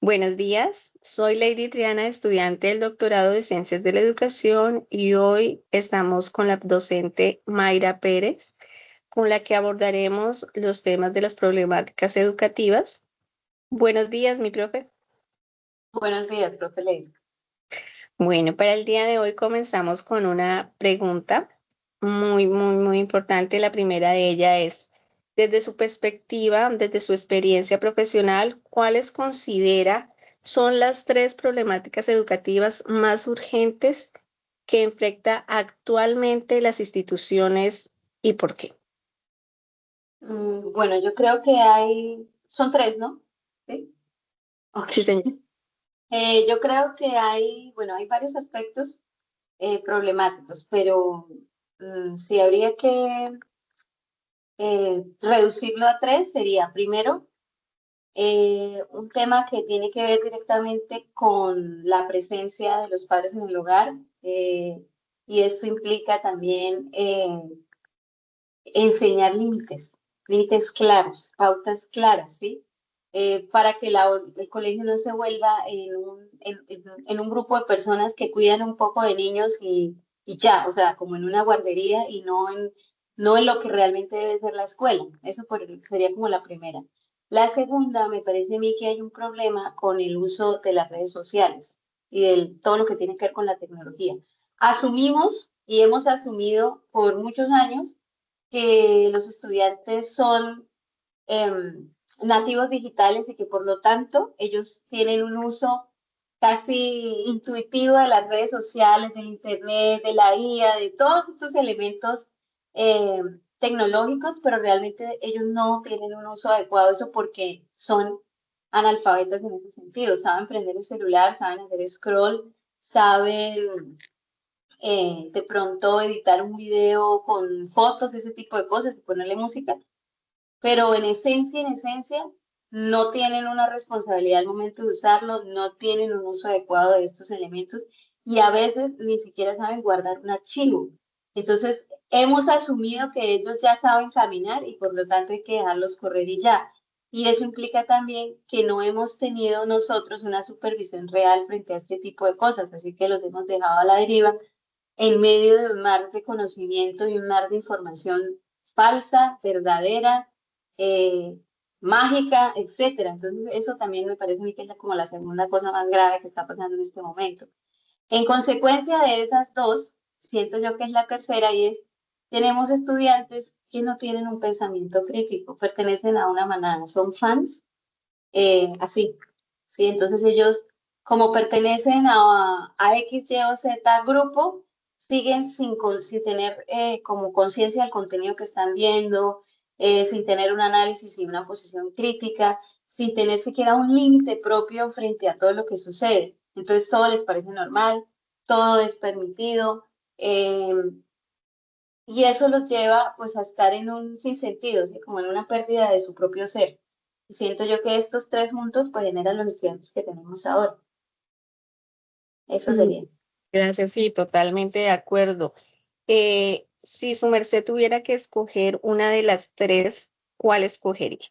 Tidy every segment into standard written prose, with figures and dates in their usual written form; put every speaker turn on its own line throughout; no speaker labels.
Buenos días, soy Lady Triana, estudiante del doctorado de Ciencias de la Educación y hoy estamos con la docente Mayra Pérez, con la que abordaremos los temas de las problemáticas educativas. Buenos días, mi profe.
Buenos días, profe Ley.
Bueno, para el día de hoy comenzamos con una pregunta muy importante. La primera de ella es, desde su perspectiva, desde su experiencia profesional, ¿cuáles considera son las tres problemáticas educativas más urgentes que enfrenta actualmente las instituciones y por qué?
Bueno, yo creo que son tres, ¿no? Sí. Ok.
Sí, señor.
Yo creo que hay varios aspectos problemáticos, pero si habría que reducirlo a tres, sería primero un tema que tiene que ver directamente con la presencia de los padres en el hogar, y esto implica también enseñar límites claros, pautas claras, ¿sí? Para que el colegio no se vuelva en un grupo de personas que cuidan un poco de niños y ya, o sea, como en una guardería y no en lo que realmente debe ser la escuela. Sería como la primera. La segunda, me parece a mí que hay un problema con el uso de las redes sociales y todo lo que tiene que ver con la tecnología. Asumimos y hemos asumido por muchos años que los estudiantes son nativos digitales y que por lo tanto ellos tienen un uso casi intuitivo de las redes sociales, del internet, de la IA, de todos estos elementos eh, tecnológicos, pero realmente ellos no tienen un uso adecuado de eso porque son analfabetas en ese sentido, saben prender el celular, saben hacer scroll, saben de pronto editar un video con fotos, ese tipo de cosas y ponerle música, pero en esencia, no tienen una responsabilidad al momento de usarlo, no tienen un uso adecuado de estos elementos y a veces ni siquiera saben guardar un archivo. Entonces, hemos asumido que ellos ya saben caminar y por lo tanto hay que dejarlos correr y ya. Y eso implica también que no hemos tenido nosotros una supervisión real frente a este tipo de cosas, así que los hemos dejado a la deriva en medio de un mar de conocimiento y un mar de información falsa, verdadera, eh, mágica, etcétera. Entonces, eso también me parece a mí que es como la segunda cosa más grave que está pasando en este momento. En consecuencia de esas dos, siento yo que es la tercera y es, tenemos estudiantes que no tienen un pensamiento crítico, pertenecen a una manada, son fans, así, ¿sí? Entonces ellos, como pertenecen a X, Y o Z grupo, siguen sin tener como conciencia del contenido que están viendo, sin tener un análisis y una posición crítica, sin tener siquiera un límite propio frente a todo lo que sucede. Entonces todo les parece normal, todo es permitido, eh, y eso los lleva pues a estar en un sinsentido, ¿sí? Como en una pérdida de su propio ser. Y siento yo que estos tres juntos pues generan los estudiantes que tenemos ahora. Eso
Mm,
sería.
Gracias, sí, totalmente de acuerdo. Si su merced tuviera que escoger una de las tres, ¿cuál escogería?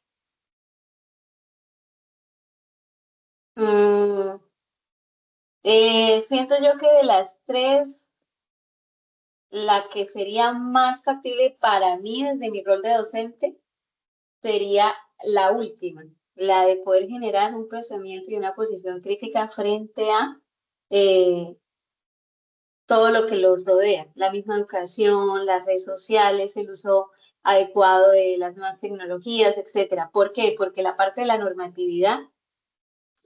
Mm, Siento yo que de las tres, la que sería más factible para mí desde mi rol de docente sería la última, la de poder generar un pensamiento y una posición crítica frente a eh, todo lo que los rodea, la misma educación, las redes sociales, el uso adecuado de las nuevas tecnologías, etcétera. ¿Por qué? Porque la parte de la normatividad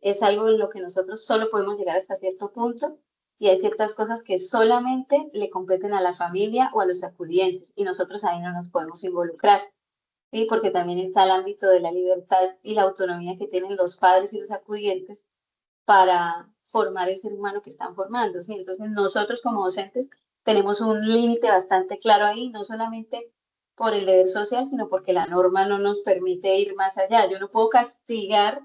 es algo en lo que nosotros solo podemos llegar hasta cierto punto y hay ciertas cosas que solamente le competen a la familia o a los acudientes y nosotros ahí no nos podemos involucrar, ¿sí? Porque también está el ámbito de la libertad y la autonomía que tienen los padres y los acudientes para formar el ser humano que están formando, ¿sí? Entonces nosotros como docentes tenemos un límite bastante claro ahí, no solamente por el deber social, sino porque la norma no nos permite ir más allá. Yo no puedo castigar,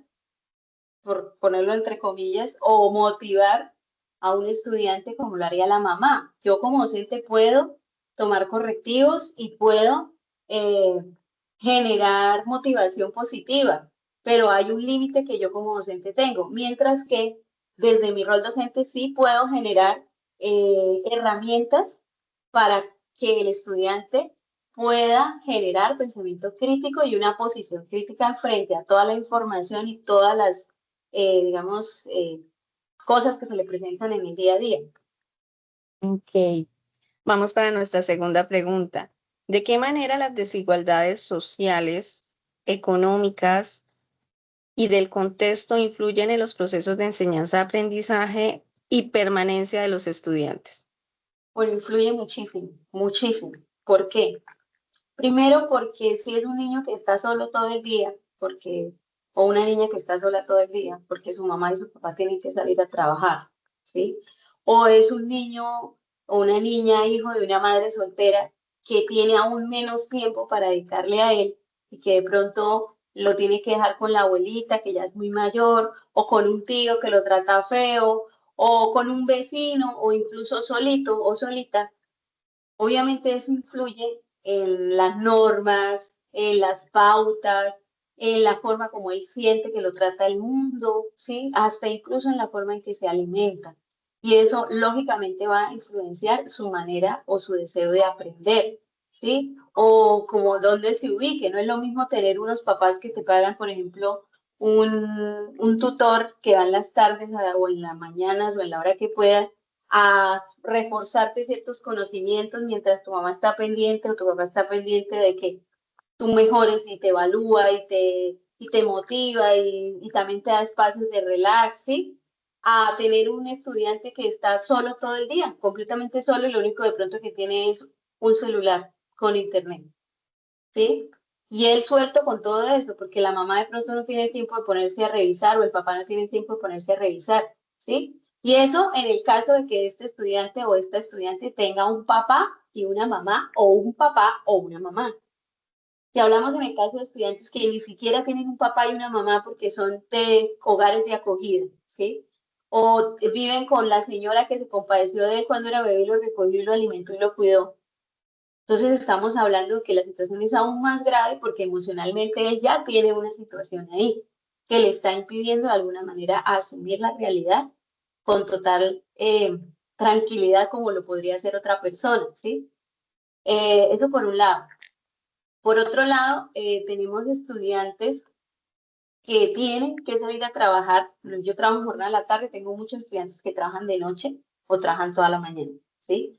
por ponerlo entre comillas, o motivar a un estudiante como lo haría la mamá. Yo como docente puedo tomar correctivos y puedo eh, generar motivación positiva, pero hay un límite que yo como docente tengo, mientras que desde mi rol docente sí puedo generar herramientas para que el estudiante pueda generar pensamiento crítico y una posición crítica frente a toda la información y todas las, digamos, cosas que se le presentan en el día a día.
Ok, vamos para nuestra segunda pregunta. ¿De qué manera las desigualdades sociales, económicas y del contexto influyen en los procesos de enseñanza-aprendizaje y permanencia de los estudiantes?
Bueno, influye muchísimo, muchísimo. ¿Por qué? Primero, porque si es un niño que está solo todo el día, porque, o una niña que está sola todo el día, porque su mamá y su papá tienen que salir a trabajar, ¿sí? O es un niño o una niña, hijo de una madre soltera, que tiene aún menos tiempo para dedicarle a él y que de pronto lo tiene que dejar con la abuelita, que ya es muy mayor, o con un tío que lo trata feo, o con un vecino, o incluso solito o solita. Obviamente eso influye en las normas, en las pautas, en la forma como él siente que lo trata el mundo, ¿sí? Hasta incluso en la forma en que se alimenta. Y eso lógicamente va a influenciar su manera o su deseo de aprender, ¿sí? O como dónde se ubique. No es lo mismo tener unos papás que te pagan, por ejemplo, un tutor que va en las tardes o en las mañanas o en la hora que puedas a reforzarte ciertos conocimientos mientras tu mamá está pendiente o tu papá está pendiente de que tú mejores y te evalúa y te motiva y también te da espacios de relax, ¿sí? A tener un estudiante que está solo todo el día, completamente solo y lo único de pronto que tiene es un celular con internet, ¿sí? Y él suelto con todo eso, porque la mamá de pronto no tiene tiempo de ponerse a revisar o el papá no tiene tiempo de ponerse a revisar, ¿sí? Y eso en el caso de que este estudiante o esta estudiante tenga un papá y una mamá o un papá o una mamá. Si hablamos en el caso de estudiantes que ni siquiera tienen un papá y una mamá porque son de hogares de acogida, ¿sí? O viven con la señora que se compadeció de él cuando era bebé y lo recogió y lo alimentó y lo cuidó. Entonces estamos hablando de que la situación es aún más grave porque emocionalmente él ya tiene una situación ahí que le está impidiendo de alguna manera asumir la realidad con total tranquilidad como lo podría hacer otra persona, ¿sí? Eso por un lado. Por otro lado, tenemos estudiantes que tienen que salir a trabajar. Yo trabajo en jornada de la tarde, tengo muchos estudiantes que trabajan de noche o trabajan toda la mañana, ¿sí?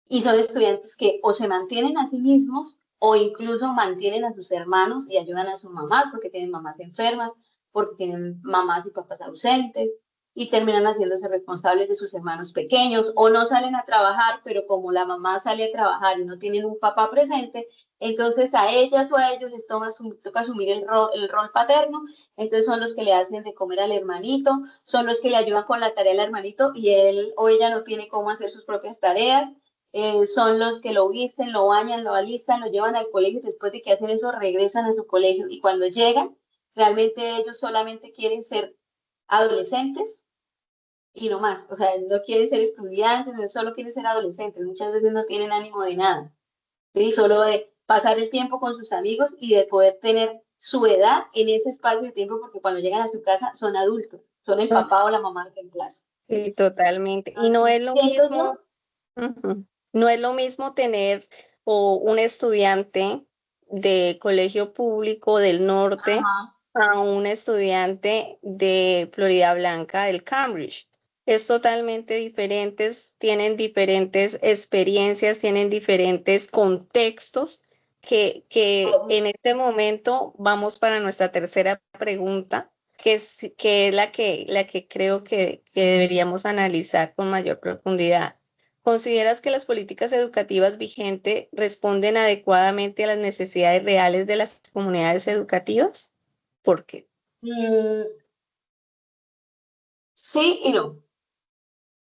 Y son estudiantes que o se mantienen a sí mismos o incluso mantienen a sus hermanos y ayudan a sus mamás porque tienen mamás enfermas, porque tienen mamás y papás ausentes y terminan haciéndose responsables de sus hermanos pequeños o no salen a trabajar, pero como la mamá sale a trabajar y no tienen un papá presente, entonces a ellas o a ellos les toca asumir el rol paterno, entonces son los que le hacen de comer al hermanito, son los que le ayudan con la tarea al hermanito y él o ella no tiene cómo hacer sus propias tareas, son los que lo visten, lo bañan, lo alistan, lo llevan al colegio y después de que hacen eso regresan a su colegio y cuando llegan, realmente ellos solamente quieren ser adolescentes y no más, o sea, no quieren ser estudiantes, no solo quieren ser adolescentes, muchas veces no tienen ánimo de nada, ¿sí? Solo de pasar el tiempo con sus amigos y de poder tener su edad en ese espacio de tiempo porque cuando llegan a su casa son adultos, son el
No,
papá o la mamá que reemplaza,
sí,
¿sí?
totalmente. Y no
Entonces,
es lo
siento
mismo,
yo,
ujú, no es lo mismo tener o un estudiante de colegio público del norte
ajá,
a un estudiante de Florida Blanca del Cambridge. Es totalmente diferentes, tienen diferentes experiencias, tienen diferentes contextos que en este momento vamos para nuestra tercera pregunta, que es la que creo que deberíamos analizar con mayor profundidad. ¿Consideras que las políticas educativas vigentes responden adecuadamente a las necesidades reales de las comunidades educativas? ¿Por qué?
mm, sí y no,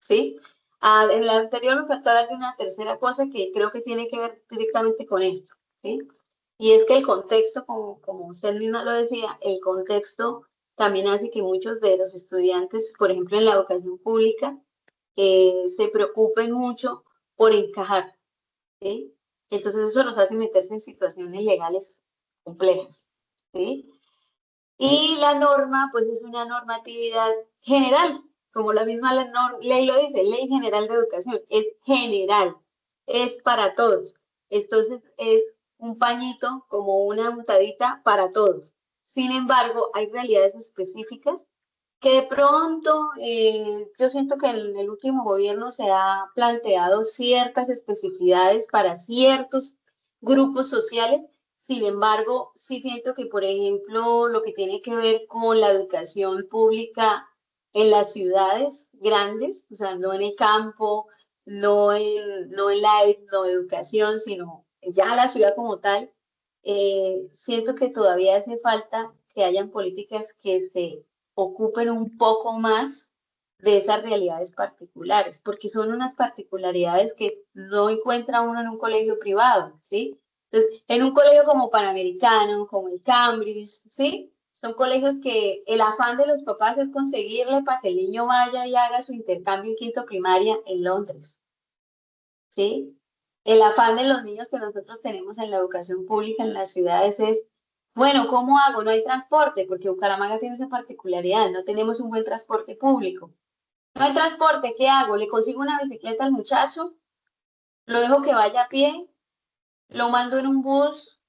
¿sí? En la anterior me faltó hablar de una tercera cosa que creo que tiene que ver directamente con esto, ¿sí? Y es que el contexto, como usted misma lo decía, el contexto también hace que muchos de los estudiantes, por ejemplo, en la educación pública, se preocupen mucho por encajar, ¿sí? Entonces eso los hace meterse en situaciones legales complejas, ¿sí? Y la norma, pues es una normatividad general, como la misma ley lo dice, Ley General de Educación, es general, es para todos. Entonces es un pañito como una untadita para todos. Sin embargo, hay realidades específicas que de pronto yo siento que en el último gobierno se ha planteado ciertas especificidades para ciertos grupos sociales. Sin embargo, sí siento que, por ejemplo, lo que tiene que ver con la educación pública en las ciudades grandes, o sea, no en el campo, no en la educación, sino ya la ciudad como tal, siento que todavía hace falta que hayan políticas que se ocupen un poco más de esas realidades particulares, porque son unas particularidades que no encuentra uno en un colegio privado, ¿sí? Entonces, en un colegio como Panamericano, como el Cambridge, ¿sí? Son colegios que el afán de los papás es conseguirle para que el niño vaya y haga su intercambio en quinto primaria en Londres, ¿sí? El afán de los niños que nosotros tenemos en la educación pública en las ciudades es, bueno, ¿cómo hago? No hay transporte, porque Bucaramanga tiene esa particularidad, no tenemos un buen transporte público. No hay transporte, ¿qué hago? ¿Le consigo una bicicleta al muchacho? ¿Lo dejo que vaya a pie? ¿Lo mando en un bus?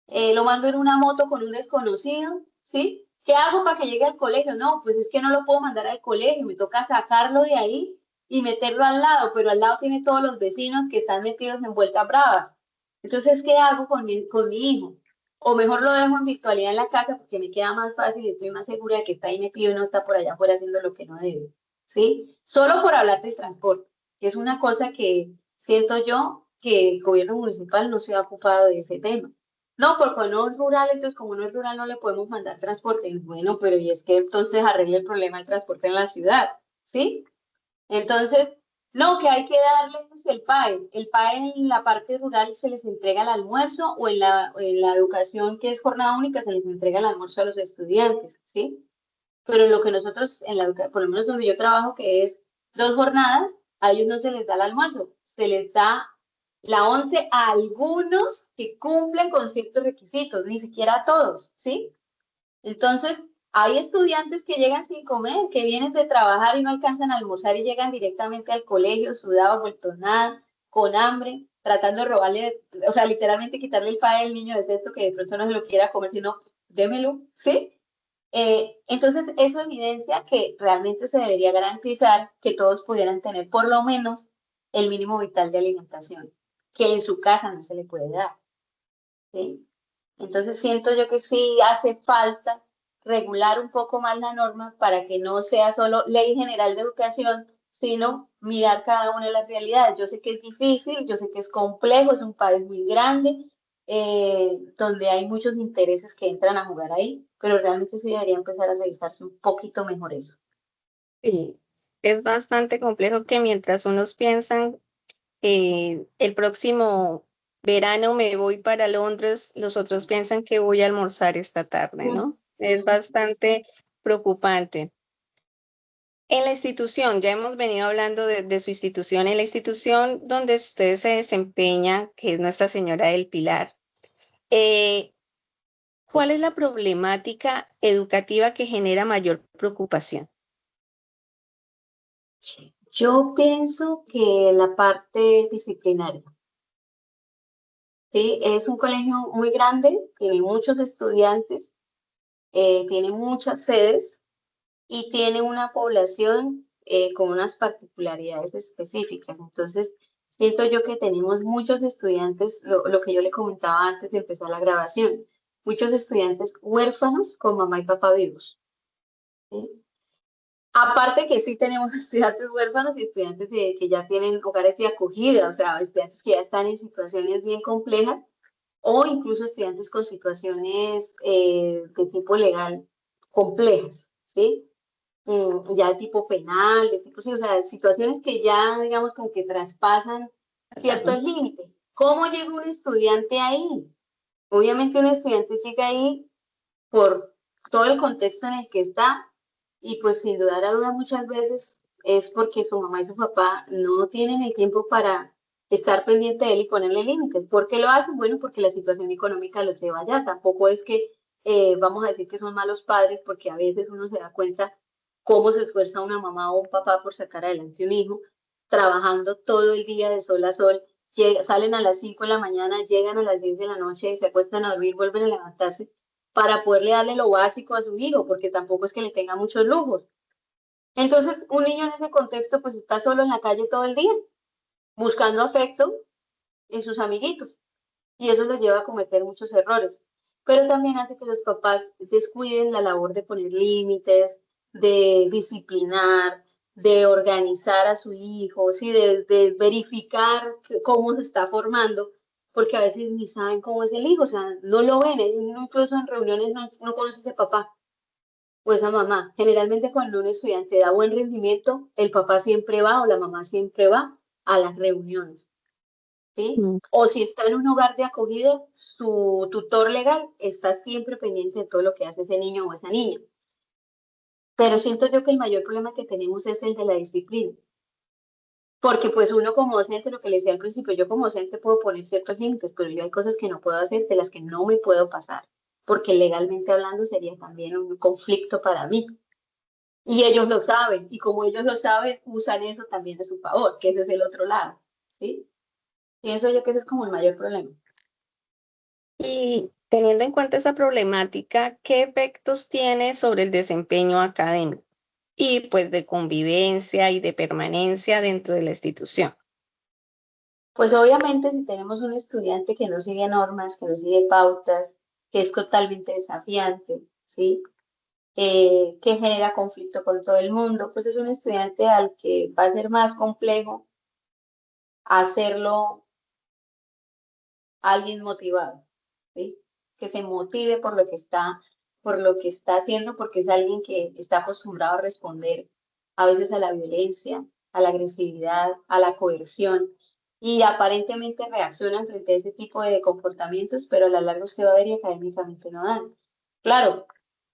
¿Lo mando en una moto con un desconocido? ¿Sí? ¿Qué hago para que llegue al colegio? No, pues es que no lo puedo mandar al colegio, me toca sacarlo de ahí y meterlo al lado, pero al lado tiene todos los vecinos que están metidos en vuelta brava. Entonces, ¿qué hago con mi hijo? O mejor lo dejo en virtualidad en la casa porque me queda más fácil y estoy más segura de que está ahí metido y no está por allá afuera haciendo lo que no debe. ¿Sí? Solo por hablar del transporte, que es una cosa que siento yo que el gobierno municipal no se ha ocupado de ese tema. No, porque no es rural, entonces como no es rural no le podemos mandar transporte. Bueno, pero y es que entonces arregle el problema del transporte en la ciudad, ¿sí? Entonces, no, que hay que darles el PAE. El PAE en la parte rural se les entrega el almuerzo o en la educación que es jornada única se les entrega el almuerzo a los estudiantes, ¿sí? Pero en lo que nosotros, en la por lo menos donde yo trabajo, que es 2 jornadas, a ellos no se les da el almuerzo, se les da la once a algunos que cumplen con ciertos requisitos, ni siquiera a todos, ¿sí? Entonces, hay estudiantes que llegan sin comer, que vienen de trabajar y no alcanzan a almorzar y llegan directamente al colegio, sudados, vueltos nada, con hambre, tratando de robarle, o sea, literalmente quitarle el pan al niño de sexto que de pronto no se lo quiera comer, sino démelo, ¿sí? Entonces, eso evidencia que realmente se debería garantizar que todos pudieran tener por lo menos el mínimo vital de alimentación, que en su casa no se le puede dar, ¿sí? Entonces siento yo que sí hace falta regular un poco más la norma para que no sea solo ley general de educación, sino mirar cada una de las realidades. Yo sé que es difícil, yo sé que es complejo, es un país muy grande, donde hay muchos intereses que entran a jugar ahí, pero realmente sí debería empezar a revisarse un poquito mejor eso.
Sí, es bastante complejo que mientras unos piensan el próximo verano me voy para Londres, los otros piensan que voy a almorzar esta tarde, ¿no? Es bastante preocupante. En la institución, ya hemos venido hablando de su institución, en la institución donde usted se desempeña, que es Nuestra Señora del Pilar, eh, ¿cuál es la problemática educativa que genera mayor preocupación?
Yo pienso que la parte disciplinaria, ¿sí? Es un colegio muy grande, tiene muchos estudiantes, tiene muchas sedes y tiene una población con unas particularidades específicas. Entonces, siento yo que tenemos muchos estudiantes, lo que yo le comentaba antes de empezar la grabación, muchos estudiantes huérfanos con mamá y papá vivos, ¿sí? Aparte que sí tenemos estudiantes huérfanos y estudiantes que ya tienen hogares de acogida, o sea, estudiantes que ya están en situaciones bien complejas o incluso estudiantes con situaciones de tipo legal complejas, ¿sí? Ya de tipo penal, de tipo, sí, o sea, situaciones que ya, digamos, como que traspasan ciertos límites. ¿Cómo llega un estudiante ahí? Obviamente un estudiante llega ahí por todo el contexto en el que está y pues sin dudar a duda muchas veces es porque su mamá y su papá no tienen el tiempo para estar pendiente de él y ponerle límites. ¿Por qué lo hacen? Bueno, porque la situación económica los lleva allá. Tampoco es que vamos a decir que son malos padres, porque a veces uno se da cuenta cómo se esfuerza una mamá o un papá por sacar adelante un hijo, trabajando todo el día de sol a sol, salen a las 5 de la mañana, llegan a las 10 de la noche, se acuestan a dormir, vuelven a levantarse para poderle darle lo básico a su hijo, porque tampoco es que le tenga muchos lujos. Entonces, un niño en ese contexto pues está solo en la calle todo el día, buscando afecto en sus amiguitos, y eso los lleva a cometer muchos errores. Pero también hace que los papás descuiden la labor de poner límites, de disciplinar, de organizar a su hijo, ¿sí? De verificar cómo se está formando, porque a veces ni saben cómo es el hijo, o sea, no lo ven, incluso en reuniones no conoce a ese papá o esa mamá. Generalmente cuando un estudiante da buen rendimiento, el papá siempre va o la mamá siempre va a las reuniones. ¿Sí?
Mm.
O si está en un hogar de acogida, su tutor legal está siempre pendiente de todo lo que hace ese niño o esa niña. Pero siento yo que el mayor problema que tenemos es el de la disciplina. Porque pues uno como docente, lo que le decía al principio, yo como docente puedo poner ciertos límites, pero yo hay cosas que no puedo hacer, de las que no me puedo pasar, porque legalmente hablando sería también un conflicto para mí. Y ellos lo saben, y como ellos lo saben, usan eso también a su favor, que ese es el otro lado, ¿sí? Pienso yo que ese es como el mayor problema.
Y teniendo en cuenta esa problemática, ¿qué efectos tiene sobre el desempeño académico y pues de convivencia y de permanencia dentro de la institución?
Pues obviamente si tenemos un estudiante que no sigue normas, que no sigue pautas, que es totalmente desafiante, ¿sí? Que genera conflicto con todo el mundo, pues es un estudiante al que va a ser más complejo hacerlo alguien motivado, ¿sí? Que se motive por lo que está haciendo, porque es alguien que está acostumbrado a responder a veces a la violencia, a la agresividad, a la coerción, y aparentemente reaccionan frente a ese tipo de comportamientos, pero a la larga usted va a ver y académicamente no dan. Claro,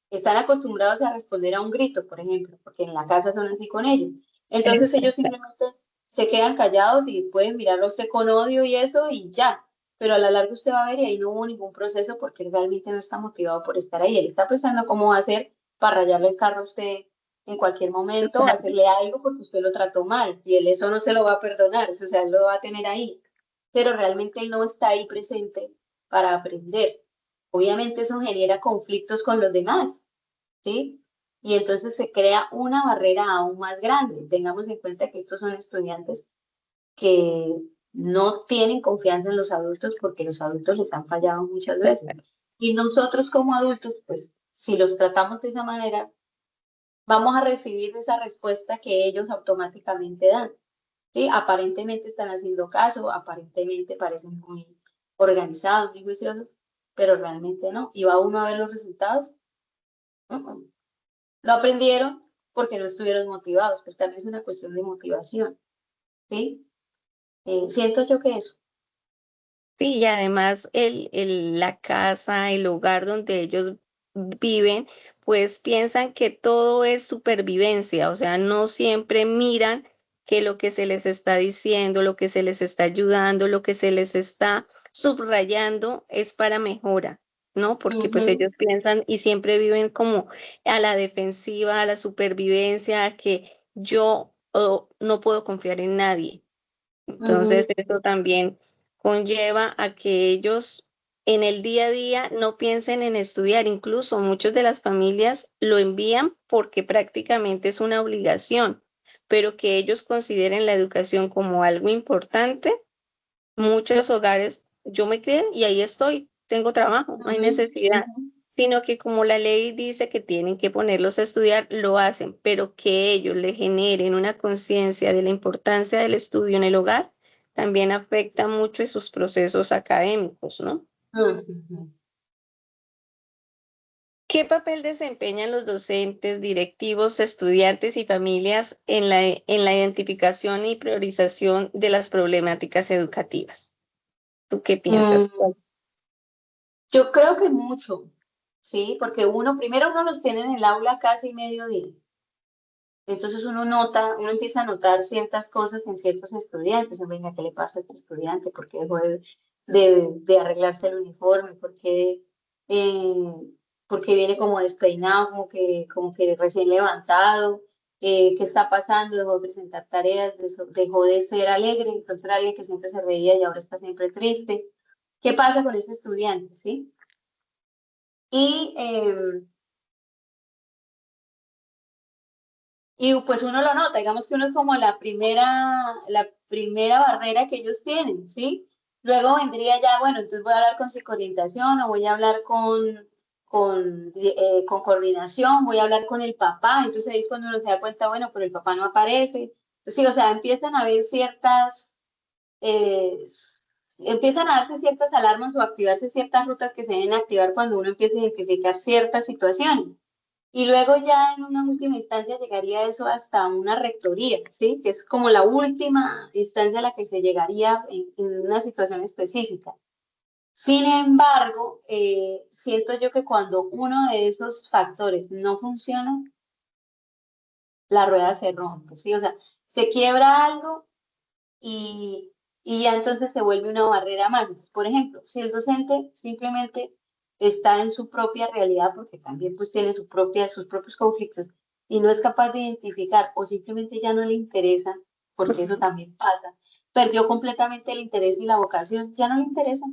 están acostumbrados a responder a un grito, por ejemplo, porque en la casa son así con ellos. Entonces ellos
Exacto.
simplemente se quedan callados y pueden mirarlo a usted con odio y eso y ya. Pero a la larga usted va a ver y ahí no hubo ningún proceso porque realmente no está motivado por estar ahí. Él está pensando cómo va a hacer para rayarle el carro a usted en cualquier momento, hacerle algo porque usted lo trató mal y él eso no se lo va a perdonar, o sea, él lo va a tener ahí. Pero realmente él no está ahí presente para aprender. Obviamente eso genera conflictos con los demás, ¿sí? Y entonces se crea una barrera aún más grande. Tengamos en cuenta que estos son estudiantes que no tienen confianza en los adultos porque los adultos les han fallado muchas veces. Y nosotros como adultos, pues si los tratamos de esa manera, vamos a recibir esa respuesta que ellos automáticamente dan. ¿Sí? Aparentemente están haciendo caso, aparentemente parecen muy organizados, muy juiciosos, pero realmente no. Y va uno a ver los resultados. No aprendieron porque no estuvieron motivados, pues también es una cuestión de motivación, ¿sí? Siento yo que eso.
Sí, y además la casa, el hogar donde ellos viven, pues piensan que todo es supervivencia, o sea, no siempre miran que lo que se les está diciendo, lo que se les está ayudando, lo que se les está subrayando es para mejora, ¿no? Porque pues
Ujú,
ellos piensan y siempre viven como a la defensiva, a la supervivencia, a que yo no puedo confiar en nadie. Entonces,
ujú,
esto también conlleva a que ellos en el día a día no piensen en estudiar. Incluso muchas de las familias lo envían porque prácticamente es una obligación, pero que ellos consideren la educación como algo importante. Muchos hogares, yo me crié y ahí estoy, tengo trabajo, no hay
ujú,
necesidad,
ujú,
sino que como la ley dice que tienen que ponerlos a estudiar, lo hacen, pero que ellos le generen una conciencia de la importancia del estudio en el hogar, también afecta mucho en sus procesos académicos, ¿no?
ujú.
¿Qué papel desempeñan los docentes, directivos, estudiantes y familias en la identificación y priorización de las problemáticas educativas? ¿Tú qué piensas?
Mm, yo creo que mucho, ¿sí? Porque primero uno los tiene en el aula casi medio día. Entonces uno empieza a notar ciertas cosas en ciertos estudiantes. Venga, ¿qué le pasa a este estudiante? ¿Por qué dejó de arreglarse el uniforme? ¿Por qué? porque viene como despeinado, como que recién levantado. ¿Qué está pasando? Dejó de presentar tareas, dejó de ser alegre, entonces era alguien que siempre se reía y ahora está siempre triste. ¿Qué pasa con ese estudiante? ¿Sí? Y, y pues uno lo nota, digamos que uno es como la primera barrera que ellos tienen, ¿sí? Luego vendría ya, bueno, entonces voy a hablar con psicoorientación o voy a hablar con coordinación, voy a hablar con el papá, entonces ahí es cuando uno se da cuenta, bueno, pero el papá no aparece. Entonces, sí, o sea, eh, empiezan a darse ciertas alarmas o activarse ciertas rutas que se deben activar cuando uno empieza a identificar ciertas situaciones. Y luego ya en una última instancia llegaría eso hasta una rectoría, ¿sí? Que es como la última instancia a la que se llegaría en una situación específica. Sin embargo, siento yo que cuando uno de esos factores no funciona, la rueda se rompe, ¿sí? O sea, se quiebra algo y, y ya entonces se vuelve una barrera más. Por ejemplo, si el docente simplemente está en su propia realidad, porque también pues tiene sus propios conflictos, y no es capaz de identificar o simplemente ya no le interesa, porque eso
Ujú.
también pasa, perdió completamente el interés y la vocación, ya no le interesa.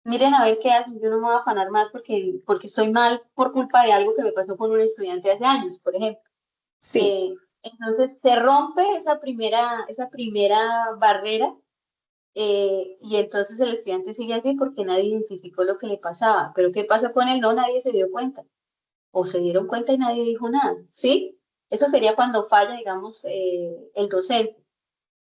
Miren a ver qué hacen, yo no me voy a afanar más porque estoy mal por culpa de algo que me pasó con un estudiante hace años, por ejemplo.
Sí,
Entonces se rompe esa primera barrera y entonces el estudiante sigue así porque nadie identificó lo que le pasaba. Pero ¿qué pasó con él? No, nadie se dio cuenta. O se dieron cuenta y nadie dijo nada. ¿Sí? Eso sería cuando falla, digamos, el docente.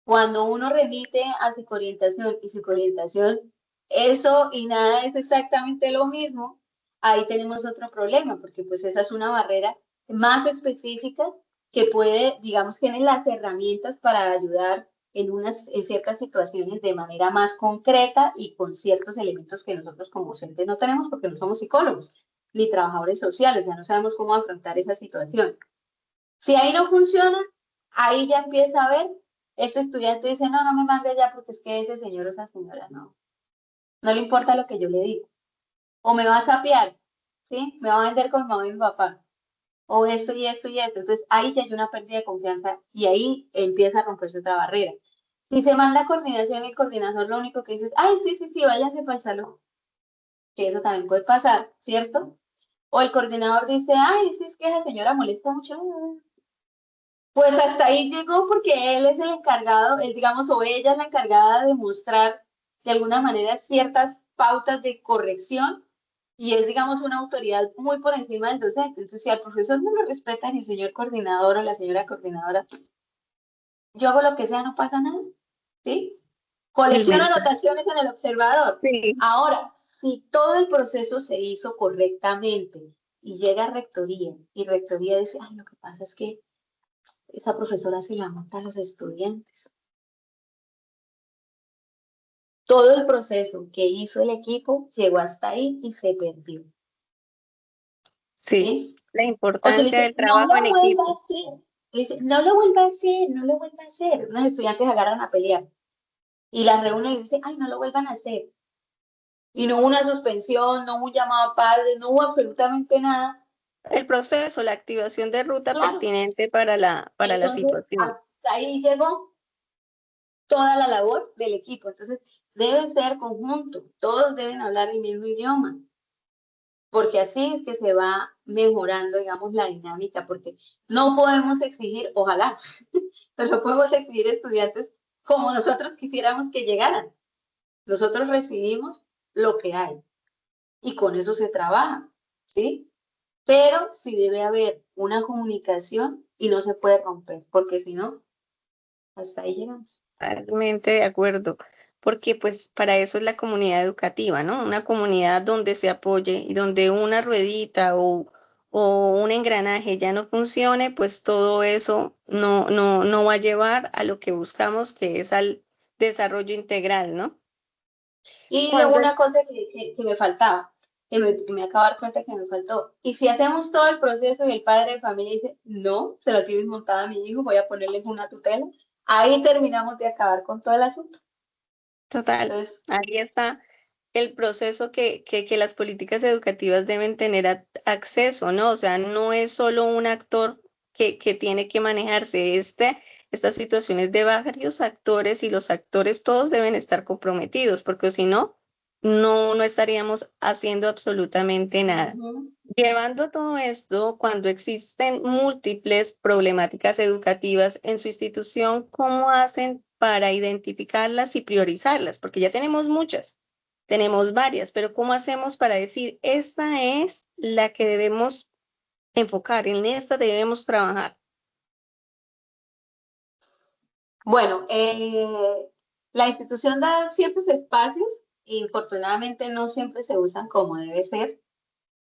Cuando uno remite a psicoorientación y psicoorientación, eso y nada es exactamente lo mismo, ahí tenemos otro problema, porque pues esa es una barrera más específica que puede, digamos, tiene las herramientas para ayudar en ciertas situaciones de manera más concreta y con ciertos elementos que nosotros como docentes no tenemos porque no somos psicólogos ni trabajadores sociales, ya no sabemos cómo afrontar esa situación. Si ahí no funciona, ahí ya empieza a ver, este estudiante dice, no, no me mande allá porque es que ese señor o esa señora no le importa lo que yo le digo. O me va a sapear, ¿sí? Me va a vender con mi mamá y mi papá. O esto y esto y esto. Entonces ahí ya hay una pérdida de confianza y ahí empieza a romperse otra barrera. Si se manda a coordinación, el coordinador lo único que dice es, ay, sí, sí, sí, váyase para el salón. Que eso también puede pasar, ¿cierto? O el coordinador dice, ay, sí, es que esa señora molesta mucho. Pues hasta ahí llegó porque él es el encargado, él, digamos, o ella es la encargada de mostrar de alguna manera ciertas pautas de corrección y es, digamos, una autoridad muy por encima del docente. Entonces, si al profesor no lo respeta ni el señor coordinador o la señora coordinadora, yo hago lo que sea, no pasa nada, ¿sí? Colecciono
realmente.
anotaciones en el observador.
Sí,
Ahora, si todo el proceso se hizo correctamente y llega a rectoría y rectoría dice, ay, lo que pasa es que esa profesora se la monta a los estudiantes. Todo el proceso que hizo el equipo llegó hasta ahí y se perdió,
sí.
¿sí?
La
O se le
importancia
dice,
del
no
trabajo en
lo vuelva a
equipo.
hacer. Le dice, no lo vuelva a hacer, no lo vuelva a hacer. Los estudiantes agarran a pelear y la reúnen y dicen, ay, no lo vuelvan a hacer. Y no hubo una suspensión, no hubo un llamado a padres, no hubo absolutamente nada.
El proceso, la activación de ruta
Claro.
pertinente para la
Entonces,
situación.
hasta ahí llegó toda la labor del equipo. Entonces, debe ser conjunto, todos deben hablar el mismo idioma, porque así es que se va mejorando, digamos, la dinámica, porque no podemos exigir, ojalá, pero no podemos exigir estudiantes como nosotros quisiéramos que llegaran. Nosotros recibimos lo que hay y con eso se trabaja, ¿sí? Pero sí debe haber una comunicación y no se puede romper, porque si no, hasta ahí llegamos.
Totalmente de acuerdo, porque pues para eso es la comunidad educativa, ¿no? Una comunidad donde se apoye y donde una ruedita o un engranaje ya no funcione, pues todo eso no va a llevar a lo que buscamos, que es al desarrollo integral, ¿no?
Y luego
Cuando
una cosa que me faltaba, que me acabo de dar cuenta que me faltó. Y si hacemos todo el proceso y el padre de familia dice, no, se la tienes montada a mi hijo, voy a ponerle una tutela, ahí terminamos de acabar con todo el asunto.
total,
Entonces,
ahí está. el proceso que las políticas educativas deben tener acceso, ¿no? O sea, no es solo un actor que tiene que manejarse. Estas situaciones de varios actores y los actores todos deben estar comprometidos, porque si no, no estaríamos haciendo absolutamente nada.
Ujú.
Llevando a todo esto, cuando existen múltiples problemáticas educativas en su institución, ¿cómo hacen para identificarlas y priorizarlas? Porque ya tenemos muchas, tenemos varias, pero ¿cómo hacemos para decir, esta es la que debemos enfocar, en esta debemos trabajar?
Bueno, la institución da ciertos espacios y infortunadamente no siempre se usan como debe ser.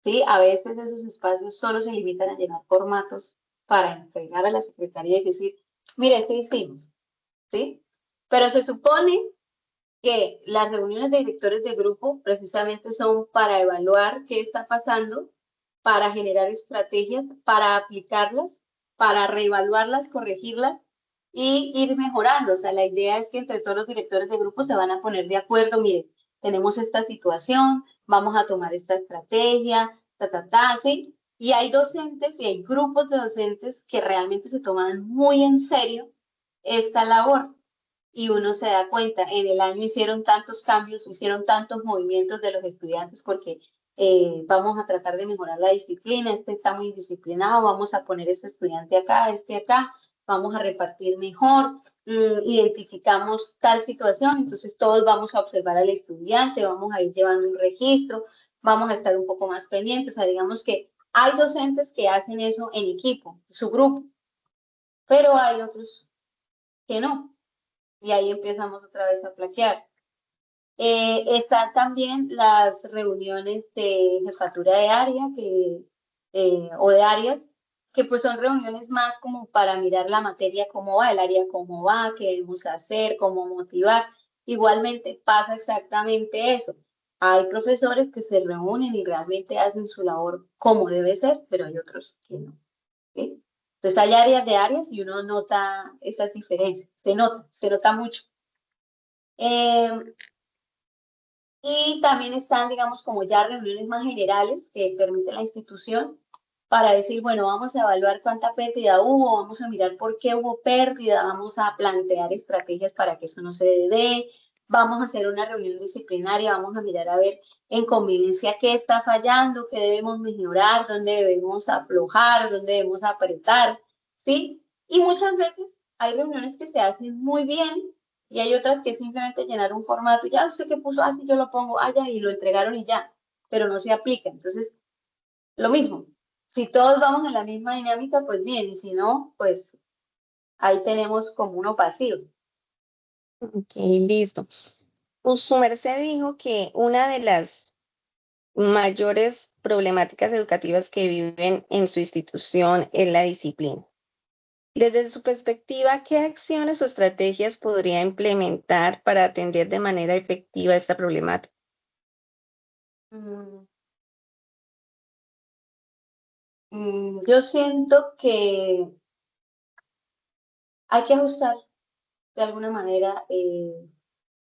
Sí, a veces esos espacios solo se limitan a llenar formatos para entregar a la secretaría y decir, mire, esto hicimos, ¿sí? Pero se supone que las reuniones de directores de grupo precisamente son para evaluar qué está pasando, para generar estrategias, para aplicarlas, para reevaluarlas, corregirlas y ir mejorando. O sea, la idea es que entre todos los directores de grupo se van a poner de acuerdo, mire, tenemos esta situación, vamos a tomar esta estrategia, ¿sí? Y hay docentes y hay grupos de docentes que realmente se toman muy en serio esta labor y uno se da cuenta, en el año hicieron tantos cambios, hicieron tantos movimientos de los estudiantes porque vamos a tratar de mejorar la disciplina, este está muy indisciplinado, vamos a poner este estudiante acá, este acá, vamos a repartir mejor, identificamos tal situación, entonces todos vamos a observar al estudiante, vamos a ir llevando un registro, vamos a estar un poco más pendientes, o sea, digamos que hay docentes que hacen eso en equipo, su grupo, pero hay otros que no, y ahí empezamos otra vez a flaquear. Están también las reuniones de jefatura de área o de áreas, que pues son reuniones más como para mirar la materia, cómo va, el área cómo va, qué debemos hacer, cómo motivar. Igualmente pasa exactamente eso. Hay profesores que se reúnen y realmente hacen su labor como debe ser, pero hay otros que no. ¿Sí? Entonces hay áreas de áreas y uno nota esas diferencias, se nota mucho. Eh, y también están, digamos, como ya reuniones más generales que permite la institución para decir, bueno, vamos a evaluar cuánta pérdida hubo, vamos a mirar por qué hubo pérdida, vamos a plantear estrategias para que eso no se dé, vamos a hacer una reunión disciplinaria, vamos a mirar a ver en convivencia qué está fallando, qué debemos mejorar, dónde debemos aflojar, dónde debemos apretar, ¿sí? Y muchas veces hay reuniones que se hacen muy bien y hay otras que simplemente llenar un formato, ya usted que puso así, yo lo pongo allá y lo entregaron y ya, pero no se aplica. Entonces, lo mismo, si todos vamos en la misma dinámica, pues bien, y si no, pues ahí tenemos como uno pasivo.
Ok, listo. Pues, su merced dijo que una de las mayores problemáticas educativas que viven en su institución es la disciplina. Desde su perspectiva, ¿qué acciones o estrategias podría implementar para atender de manera efectiva esta problemática?
Mm, yo siento que hay que ajustar de alguna manera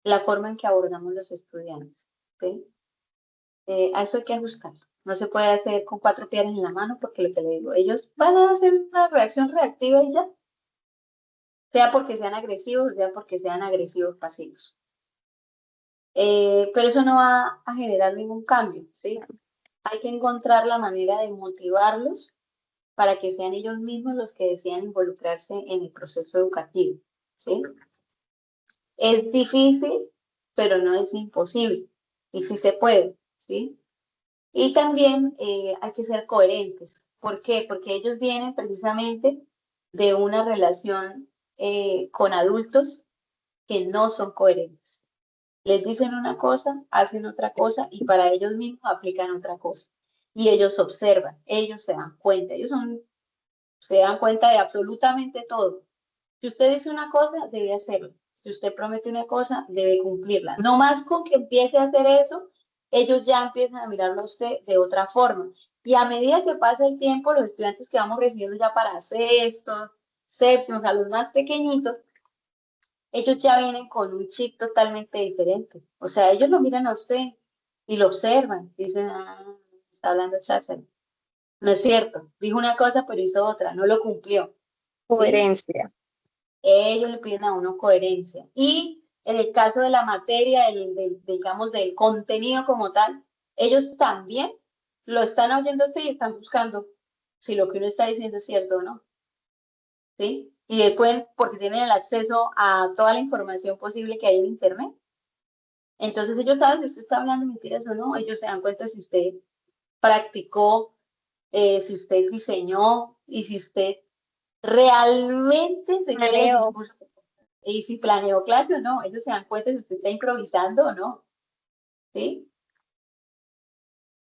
la forma en que abordamos los estudiantes. ¿Sí? A eso hay que ajustar. No se puede hacer con cuatro piedras en la mano porque lo que le digo, ellos van a hacer una reacción reactiva y ya, sea porque sean agresivos, sea porque sean agresivos pasivos. Pero eso no va a generar ningún cambio, ¿sí? Hay que encontrar la manera de motivarlos para que sean ellos mismos los que decidan involucrarse en el proceso educativo, ¿sí? Es difícil, pero no es imposible. Y sí se puede, ¿sí? Y también hay que ser coherentes. ¿Por qué? Porque ellos vienen precisamente de una relación con adultos que no son coherentes. Les dicen una cosa, hacen otra cosa y para ellos mismos aplican otra cosa. Y ellos observan, ellos se dan cuenta, se dan cuenta de absolutamente todo. Si usted dice una cosa, debe hacerlo. Si usted promete una cosa, debe cumplirla. No más con que empiece a hacer eso, ellos ya empiezan a mirarlo a usted de otra forma. Y a medida que pasa el tiempo, los estudiantes que vamos recibiendo ya para sextos, séptimos, a los más pequeñitos, ellos ya vienen con un chip totalmente diferente. O sea, ellos lo miran a usted y lo observan, dicen, está hablando Cházaro. No es cierto, dijo una cosa pero hizo otra, no lo cumplió, ¿sí?
Coherencia.
Ellos le piden a uno coherencia. Y en el caso de la materia, digamos, del contenido como tal, ellos también lo están oyendo usted y están buscando si lo que uno está diciendo es cierto o no, ¿sí? Y después, porque tienen el acceso a toda la información posible que hay en Internet. Entonces ellos saben si usted está hablando mentiras o no, ellos se dan cuenta si usted practicó, si usted diseñó y si usted realmente se cree el
Planeo.
discurso y si planeó clase o no. Ellos se dan cuenta si usted está improvisando o no, ¿sí?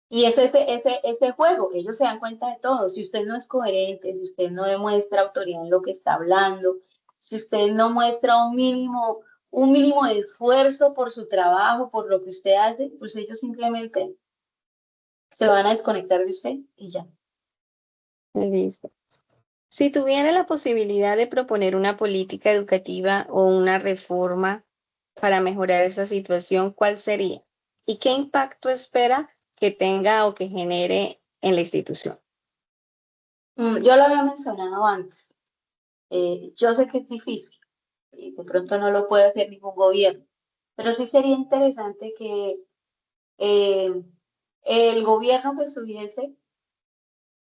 Y es ese juego, ellos se dan cuenta de todo. Si usted no es coherente, si usted no demuestra autoridad en lo que está hablando, si usted no muestra un mínimo de esfuerzo por su trabajo, por lo que usted hace, pues ellos simplemente se van a desconectar de usted y ya.
Listo. Si tuviera la posibilidad de proponer una política educativa o una reforma para mejorar esa situación, ¿cuál sería? ¿Y qué impacto espera que tenga o que genere en la institución?
Yo lo había mencionado antes. Yo sé que es difícil y de pronto no lo puede hacer ningún gobierno, pero sí sería interesante que eh, el gobierno que estuviese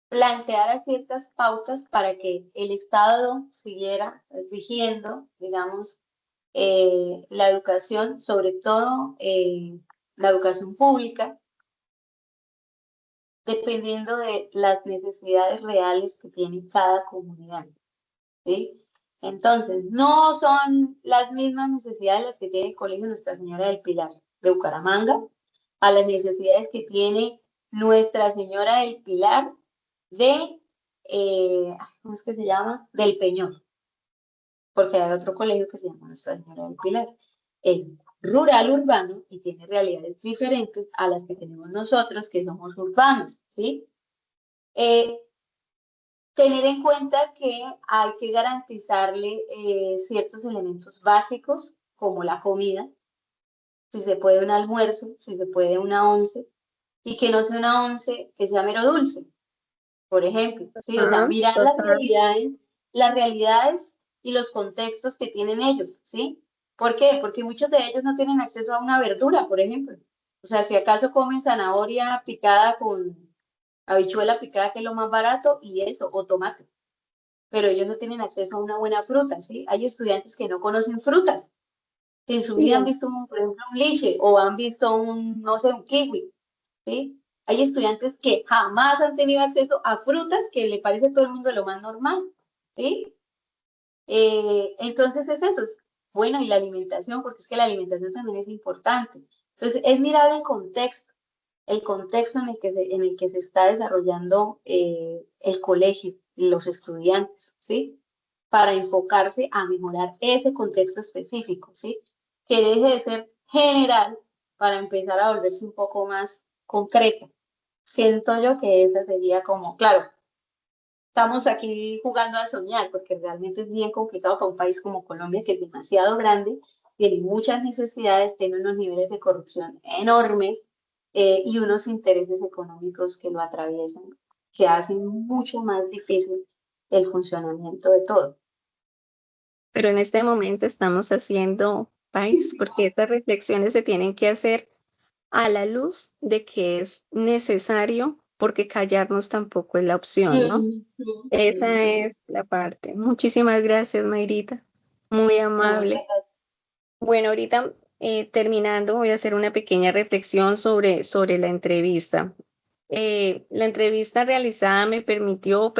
planteara ciertas pautas para que el Estado siguiera rigiendo, digamos, la educación, sobre todo la educación pública, dependiendo de las necesidades reales que tiene cada comunidad, ¿sí? Entonces, no son las mismas necesidades las que tiene el Colegio Nuestra Señora del Pilar de Bucaramanga, a las necesidades que tiene Nuestra Señora del Pilar de, ¿cómo es que se llama? Del Peñón, porque hay otro colegio que se llama Nuestra Señora del Pilar. Es rural urbano y tiene realidades diferentes a las que tenemos nosotros, que somos urbanos, ¿sí? Eh, Tener en cuenta que hay que garantizarle ciertos elementos básicos, como la comida, si se puede un almuerzo, si se puede una once, y que no sea una once que sea mero dulce, por ejemplo, ¿sí? O sea,
Ajá,
mirar
total.
las realidades y los contextos que tienen ellos, ¿sí? ¿Por qué? Porque muchos de ellos no tienen acceso a una verdura, por ejemplo. O sea, si acaso comen zanahoria picada con habichuela picada, que es lo más barato, y eso, o tomate, pero ellos no tienen acceso a una buena fruta, ¿sí? Hay estudiantes que no conocen frutas, que en su vida han
Sí,
visto, por ejemplo, un liche o han visto no sé, un kiwi, ¿sí? Hay estudiantes que jamás han tenido acceso a frutas que le parece a todo el mundo lo más normal, ¿sí? Entonces es eso, bueno, y la alimentación, porque es que la alimentación también es importante. Entonces, es mirar el contexto en el que se está desarrollando el colegio y los estudiantes, ¿sí? Para enfocarse a mejorar ese contexto específico, ¿sí? Que deje de ser general para empezar a volverse un poco más concreta. Siento yo que esa sería como, claro, estamos aquí jugando a soñar, porque realmente es bien complicado para un país como Colombia, que es demasiado grande, tiene muchas necesidades, tiene unos niveles de corrupción enormes y unos intereses económicos que lo atraviesan, que hacen mucho más difícil el funcionamiento de todo.
pero en este momento estamos haciendo país porque estas reflexiones se tienen que hacer a la luz de que es necesario, porque callarnos tampoco es la opción, ¿no?
Mm, mm,
Esa
mm.
es la parte. Muchísimas gracias, Mayrita. Muy
No, muchas
amable.
gracias.
Bueno, ahorita terminando, voy a hacer una pequeña reflexión sobre la entrevista. La entrevista realizada me permitió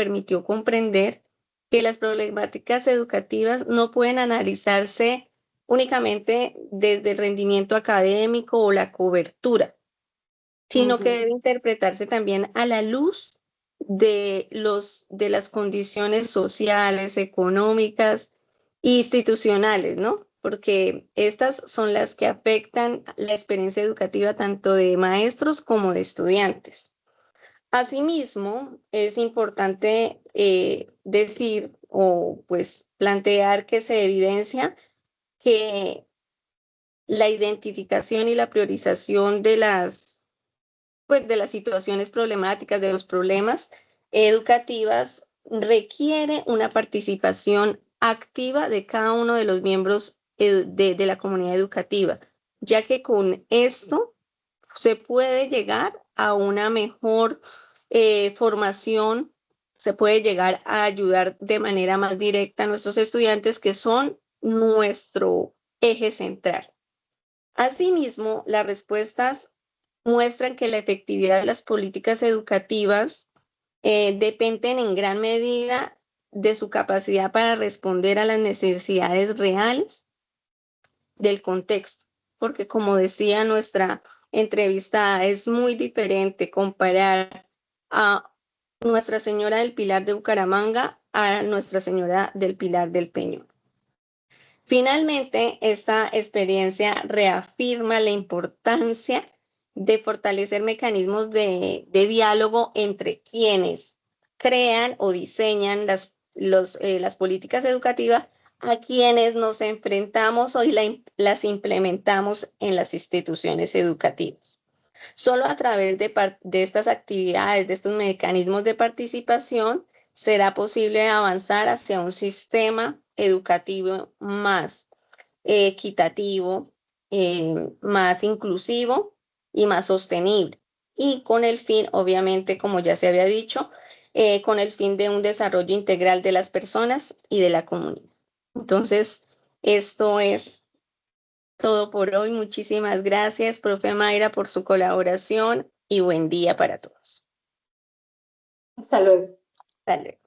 comprender que las problemáticas educativas no pueden analizarse únicamente desde el rendimiento académico o la cobertura, sino que
Ujú,
debe interpretarse también a la luz de las condiciones sociales, económicas e institucionales, ¿no? Porque estas son las que afectan la experiencia educativa tanto de maestros como de estudiantes. Asimismo, es importante decir o pues plantear que se evidencia que la identificación y la priorización de las pues, de las situaciones problemáticas, de los problemas educativas, requiere una participación activa de cada uno de los miembros de la comunidad educativa, ya que con esto se puede llegar a una mejor formación, se puede llegar a ayudar de manera más directa a nuestros estudiantes, que son nuestro eje central. Asimismo, las respuestas muestran que la efectividad de las políticas educativas dependen en gran medida de su capacidad para responder a las necesidades reales del contexto, porque como decía nuestra entrevistada, es muy diferente comparar a Nuestra Señora del Pilar de Bucaramanga a Nuestra Señora del Pilar del Peñón. Finalmente, esta experiencia reafirma la importancia de fortalecer mecanismos de diálogo entre quienes crean o diseñan las políticas educativas, a quienes nos enfrentamos hoy las implementamos en las instituciones educativas. Solo a través de estas actividades, de estos mecanismos de participación, será posible avanzar hacia un sistema educativo más equitativo, más inclusivo y más sostenible. Y con el fin, obviamente, como ya se había dicho, con el fin de un desarrollo integral de las personas y de la comunidad. Entonces, esto es todo por hoy. Muchísimas gracias, profe Mayra, por su colaboración y buen día para todos.
Hasta luego.
Hasta luego.